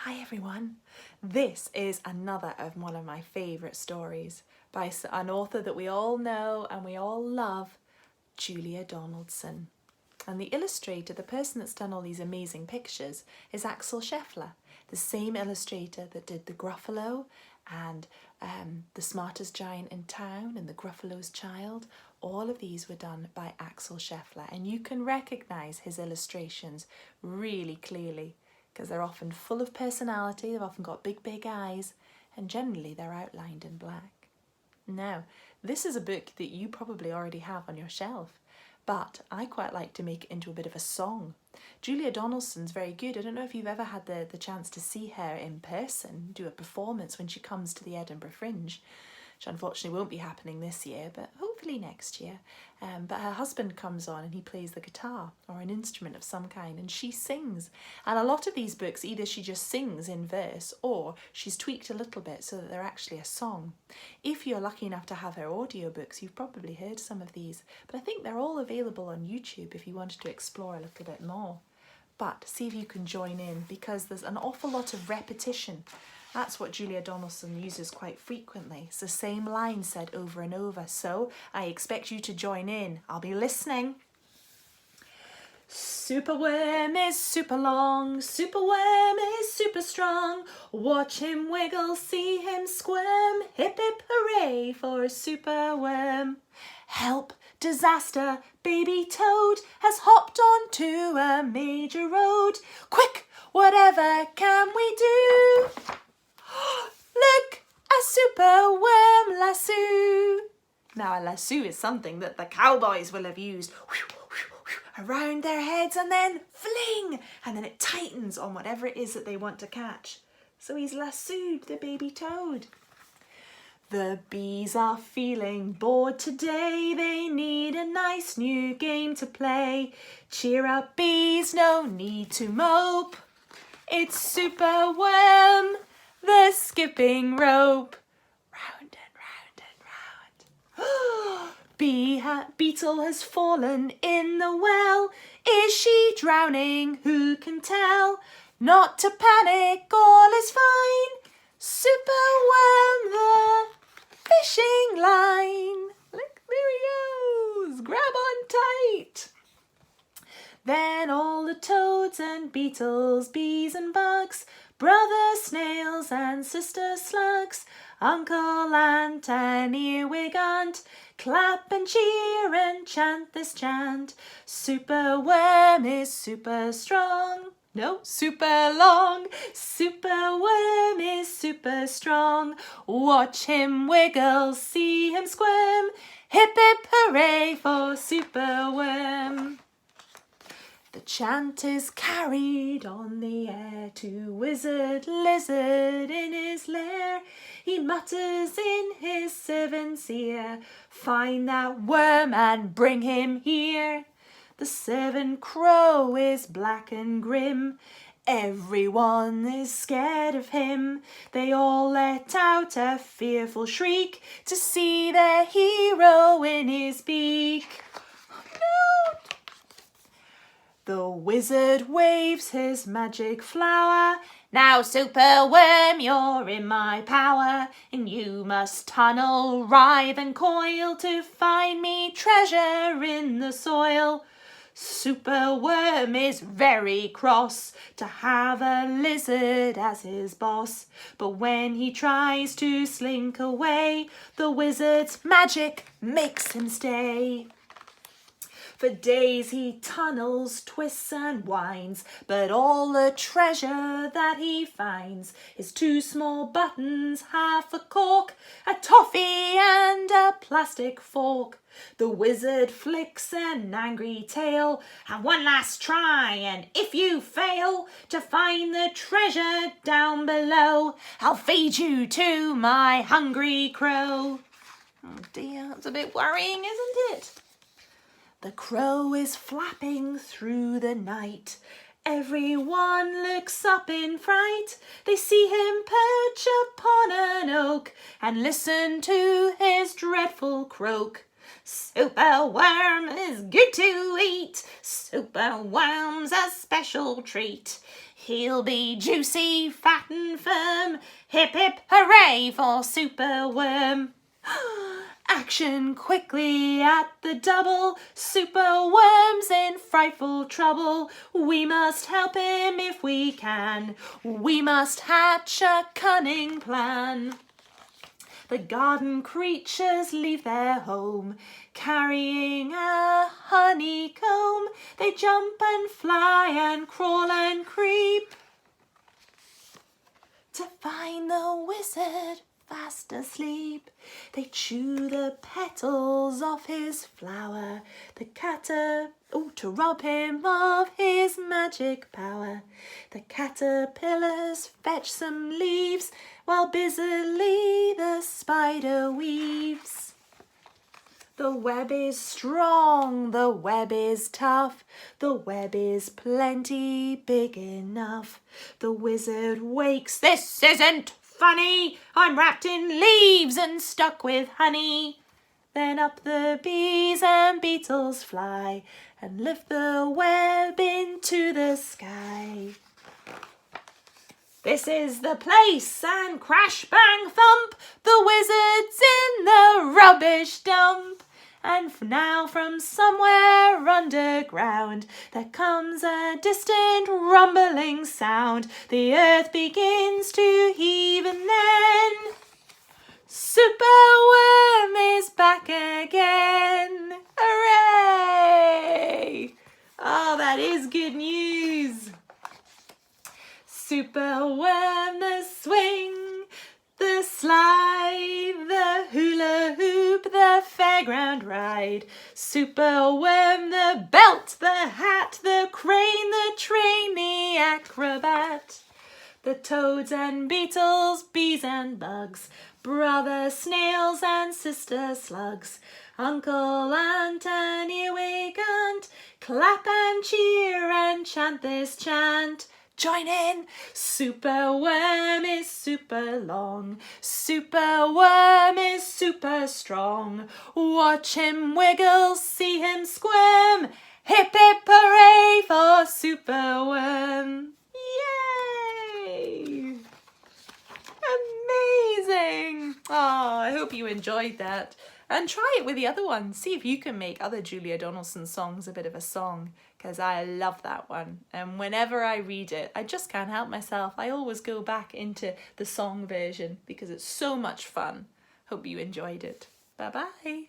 Hi everyone. This is another of one of my favourite stories by an author that we all know and we all love, Julia Donaldson. And the illustrator, the person that's done all these amazing pictures, is Axel Scheffler, the same illustrator that did the Gruffalo and The Smartest Giant in Town and the Gruffalo's Child. All of these were done by Axel Scheffler, and you can recognise his illustrations really clearly because they're often full of personality, they've often got big eyes, and generally they're outlined in black. Now, this is a book that you probably already have on your shelf, but I quite like to make it into a bit of a song. Julia Donaldson's very good. I don't know if you've ever had the chance to see her in person, do a performance when she comes to the Edinburgh Fringe, which unfortunately won't be happening this year, but hopefully next year. But her husband comes on and he plays the guitar or an instrument of some kind and she sings. And a lot of these books, either she just sings in verse or she's tweaked a little bit so that they're actually a song. If you're lucky enough to have her audiobooks, you've probably heard some of these, but I think they're all available on YouTube if you wanted to explore a little bit more. But see if you can join in, because there's an awful lot of repetition. That's what Julia Donaldson uses quite frequently. It's the same line said over and over, so I expect you to join in. I'll be listening. Superworm is super long, superworm is super strong. Watch him wiggle, see him squirm. Hip hip hooray for superworm. Help, disaster, baby toad has hopped onto a major road. Quick, whatever can we do? Look, a superworm lasso. Now a lasso is something that the cowboys will have used around their heads and then fling, and then it tightens on whatever it is that they want to catch. So he's lassoed the baby toad. The bees are feeling bored today, they need a nice new game to play. Cheer up bees, no need to mope. It's superworm, the skipping rope. Round and round and round. Beetle has fallen in the well. Is she drowning? Who can tell? Not to panic, all is fine. Superworm the fishing line. Look, there he goes. Grab on tight. Then all the toads and beetles, bees and bugs, brother snails and sister slugs, uncle ant and earwig aunt, clap and cheer and chant this chant. Superworm is super strong. No, super long. Superworm is super strong. Watch him wiggle, see him squirm. Hip hip hooray for superworm. The chant is carried on the air to wizard lizard in his lair. He mutters in his servant's ear, find that worm and bring him here. The servant crow is black and grim. Everyone is scared of him. They all let out a fearful shriek to see their hero in his beak. No! The wizard waves his magic flower. Now, superworm, you're in my power, and you must tunnel, writhe and coil to find me treasure in the soil. Superworm is very cross to have a lizard as his boss, but when he tries to slink away, the wizard's magic makes him stay. For days he tunnels, twists and winds, but all the treasure that he finds is 2 small buttons, half a cork, a toffee and a plastic fork. The wizard flicks an angry tail. Have one last try, and if you fail to find the treasure down below, I'll feed you to my hungry crow. Oh dear, that's a bit worrying, isn't it? The crow is flapping through the night. Everyone looks up in fright. They see him perch upon an oak and listen to his dreadful croak. Superworm is good to eat. Superworm's a special treat. He'll be juicy, fat and firm. Hip hip hooray for Superworm. Action quickly at the double. Superworm's in frightful trouble. We must help him if we can. We must hatch a cunning plan. The garden creatures leave their home, carrying a honeycomb. They jump and fly and crawl and creep to find the wizard fast asleep. They chew the petals off his flower, to rob him of his magic power. The caterpillars fetch some leaves, while busily the spider weaves. The web is strong, the web is tough, the web is plenty big enough. The wizard wakes, this isn't funny, I'm wrapped in leaves and stuck with honey. Then up the bees and beetles fly and lift the web into the sky. This is the place, and crash, bang, thump, the wizard's in the rubbish dump. And now from somewhere underground there comes a distant rumbling sound. The earth begins to heave, and then Superworm is back again. Hooray! Oh, that is good news. Superworm, the swing, the slide, the hula hoop, the fairground ride. Superworm, the belt, the hat, the crane, the train, the acrobat. The toads and beetles, bees and bugs, brother snails and sister slugs, Uncle Ant and Earwig Ant, clap and cheer and chant this chant. Join in! Superworm is super long. Superworm is super strong. Watch him wiggle, see him squirm. Hip hip hooray for Superworm. Yay! Amazing! Oh, I hope you enjoyed that. And try it with the other one. See if you can make other Julia Donaldson songs a bit of a song, because I love that one. And whenever I read it, I just can't help myself. I always go back into the song version because it's so much fun. Hope you enjoyed it. Bye-bye.